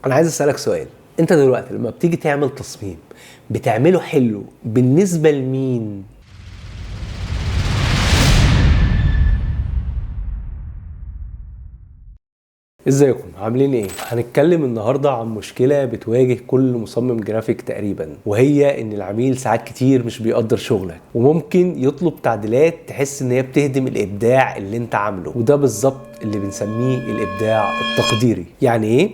انا عايز اسالك سؤال. انت دلوقتي لما بتيجي تعمل تصميم بتعمله حلو بالنسبه لمين؟ ازيكم عاملين ايه؟ هنتكلم النهارده عن مشكله بتواجه كل مصمم جرافيك تقريبا، وهي ان العميل ساعات كتير مش بيقدر شغلك وممكن يطلب تعديلات تحس ان هي بتهدم الابداع اللي انت عامله، وده بالظبط اللي بنسميه الابداع التقديري. يعني ايه؟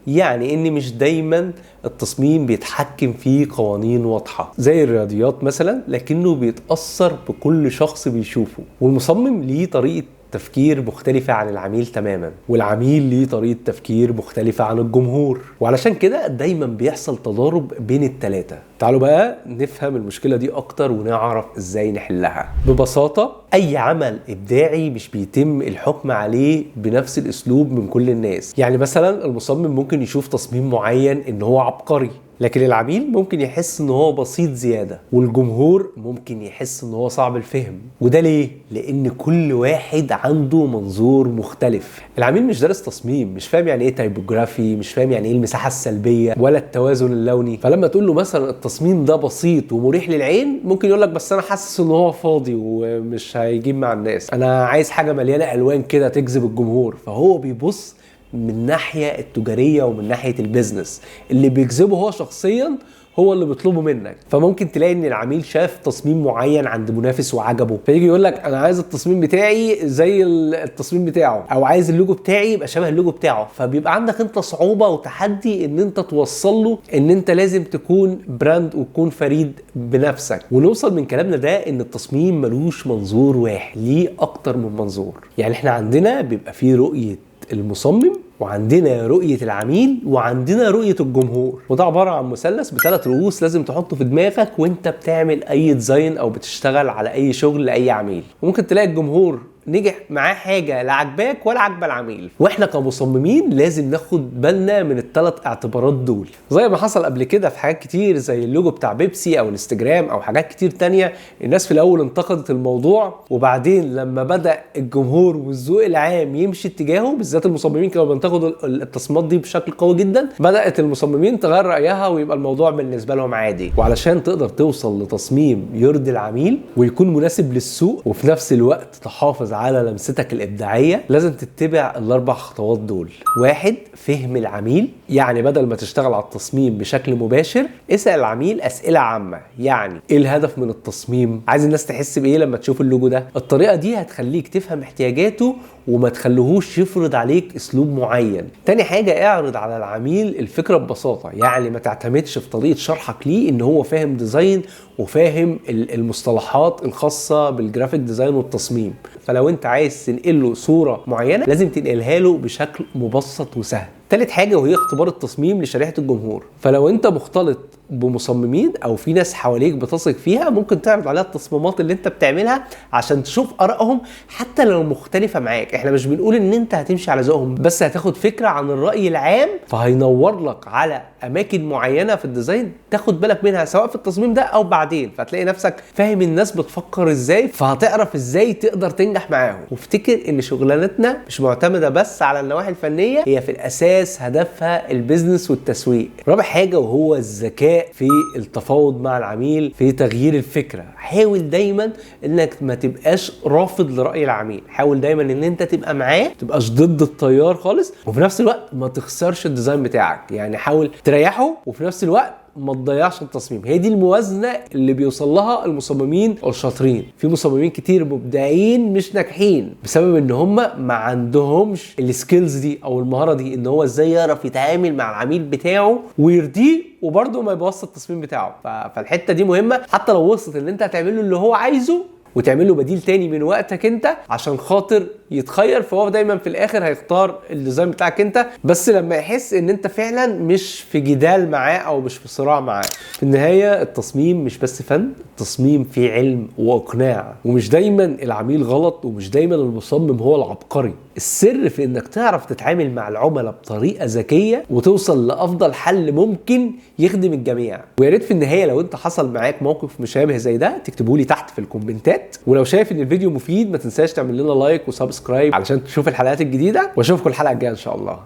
يعني ان مش دايما التصميم بيتحكم فيه قوانين واضحة زي الرياضيات مثلا، لكنه بيتأثر بكل شخص بيشوفه، والمصمم ليه طريقة تفكير مختلفة عن العميل تماما، والعميل ليه طريقة تفكير مختلفة عن الجمهور، وعلشان كده دايما بيحصل تضارب بين التلاتة. تعالوا بقى نفهم المشكلة دي اكتر ونعرف ازاي نحلها. ببساطة اي عمل ابداعي مش بيتم الحكم عليه بنفس الاسلوب من كل الناس. يعني مثلا المصمم ممكن يشوف تصميم معين ان هو عبقري، لكن العميل ممكن يحس ان هو بسيط زيادة، والجمهور ممكن يحس ان هو صعب الفهم. وده ليه؟ لان كل واحد عنده منظور مختلف. العميل مش دارس تصميم، مش فاهم يعني ايه تايبوجرافي، مش فاهم يعني ايه المساحة السلبية ولا التوازن اللوني، فلما تقول له مثلا التصميم ده بسيط ومريح للعين ممكن يقول لك بس انا حاسس ان هو فاضي ومش هيجيب مع الناس، انا عايز حاجة مليانة الوان كده تجذب الجمهور. فهو بيبص من الناحية التجارية ومن ناحية البيزنس، اللي بيجذبه هو شخصيا هو اللي بيطلبه منك. فممكن تلاقي ان العميل شاف تصميم معين عند منافس وعجبه، فيجي يقول لك انا عايز التصميم بتاعي زي التصميم بتاعه، او عايز اللوجو بتاعي يبقى شبه اللوجو بتاعه. فبيبقى عندك انت صعوبة وتحدي ان انت توصل له ان انت لازم تكون براند وتكون فريد بنفسك. ونوصل من كلامنا ده ان التصميم ملوش منظور واحد، ليه اكتر من منظور. يعني احنا عندنا بيبقى فيه رؤية المصمم، وعندنا رؤية العميل، وعندنا رؤية الجمهور، وده عبارة عن مثلث ب3 رؤوس لازم تحطه في دماغك وانت بتعمل اي ديزاين او بتشتغل على اي شغل لاي عميل. وممكن تلاقي الجمهور نجح معاه حاجة لا عجباك ولا عجبة العميل، واحنا كمصممين لازم ناخد بالنا من ال3 اعتبارات دول، زي ما حصل قبل كده في حاجات كتير زي اللوجو بتاع بيبسي او انستجرام او حاجات كتير تانية. الناس في الاول انتقدت الموضوع، وبعدين لما بدأ الجمهور والذوق العام يمشي اتجاهه، بالذات المصممين كانوا بينتقدوا التصميمات دي بشكل قوي جدا، بدأت المصممين تغير رأيها ويبقى الموضوع بالنسبة لهم عادي. وعلشان تقدر توصل لتصميم يرضي العميل ويكون مناسب للسوق وفي نفس الوقت تحافظ على لمستك الإبداعية، لازم تتبع ال4 خطوات دول. 1. فهم العميل، يعني بدل ما تشتغل على التصميم بشكل مباشر اسأل العميل أسئلة عامة. يعني ايه الهدف من التصميم؟ عايز الناس تحس بإيه لما تشوف اللوجو ده؟ الطريقة دي هتخليك تفهم احتياجاته وما تخليهوش يفرض عليك اسلوب معين. تاني حاجة اعرض على العميل الفكرة ببساطة، يعني ما تعتمدش في طريقة شرحك ليه ان هو فاهم ديزاين وفاهم المصطلحات الخاصة بالجرافيك ديزاين والتصميم. فلو انت عايز تنقله صورة معينة لازم تنقلها له بشكل مبسط وسهل. تالت حاجة وهي اختبار التصميم لشريحة الجمهور، فلو انت مختلط بمصممين او في ناس حواليك بتثق فيها ممكن تعرض عليها التصميمات اللي انت بتعملها عشان تشوف ارائهم حتى لو مختلفة معاك. احنا مش بنقول ان انت هتمشي على ذوقهم، بس هتاخد فكرة عن الرأي العام، فهينور لك على اماكن معينة في الديزاين تاخد بالك منها سواء في التصميم ده او بعدين، فتلاقي نفسك فاهم الناس بتفكر ازاي، فهتعرف ازاي تقدر تنجح معاهم. وافتكر ان شغلانتنا مش معتمدة بس على النواحي الفنية، هي في الاساس هدفها البيزنس والتسويق. رابع حاجة وهو الذكاء في التفاوض مع العميل في تغيير الفكرة. حاول دايما انك ما تبقاش رافض لرأي العميل، حاول دايما ان انت تبقى معاه، ما تبقاش ضد التيار خالص، وفي نفس الوقت ما تخسرش الديزاين بتاعك. يعني حاول تريحه وفي نفس الوقت ما تضيعش التصميم. هي دي الموازنة اللي بيوصل لها المصممين الشاطرين. في مصممين كتير مبدعين مش ناجحين بسبب ان هم ما عندهمش السكيلز دي او المهارة دي، ان هو ازاي يعرف يتعامل مع العميل بتاعه ويرضيه وبرضه ما يبوظش التصميم بتاعه. فالحتة دي مهمة، حتى لو وصلت ان انت هتعمله اللي هو عايزه وتعمل له بديل تاني من وقتك انت عشان خاطر يتخير، فهو دايما في الاخر هيختار الديزاين بتاعك انت، بس لما يحس ان انت فعلا مش في جدال معاه او مش في صراع معاه. في النهاية التصميم مش بس فن، التصميم فيه علم واقناع، ومش دايما العميل غلط ومش دايما المصمم هو العبقري. السر في انك تعرف تتعامل مع العملاء بطريقة ذكية وتوصل لافضل حل ممكن يخدم الجميع. ويا ريت في النهاية لو انت حصل معاك موقف مشابه زي ده تكتبوا لي تحت في الكومنتات، ولو شايف ان الفيديو مفيد ما تنساش تعمل لنا لايك وسبسكرايب علشان تشوف الحلقات الجديدة، واشوفكم الحلقة الجاية ان شاء الله.